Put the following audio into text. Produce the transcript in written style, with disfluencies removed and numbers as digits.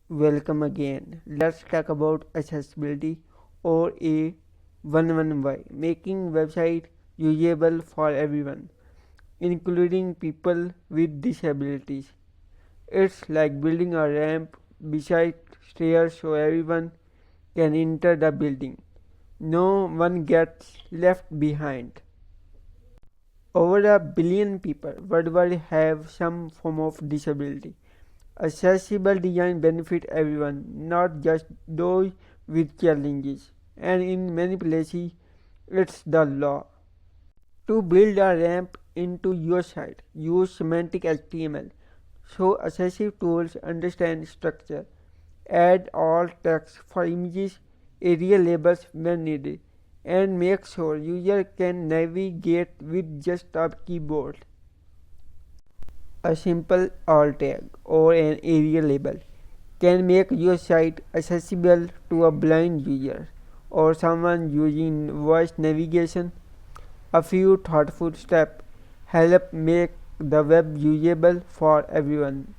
Welcome again. Let's talk about accessibility or a11y, making website usable for everyone, including people with disabilities. It's like building a ramp beside stairs so everyone can enter the building. No one gets left behind. Over a billion people worldwide have some form of disability. Accessible design benefits everyone, not just those with challenges. And in many places, it's the law. To build a ramp into your site, use semantic HTML so accessible tools understand structure. Add alt text for images, area labels when needed, and make sure user can navigate with just a keyboard. A simple alt tag or an area label can make your site accessible to a blind user or someone using voice navigation. A few thoughtful steps help make the web usable for everyone.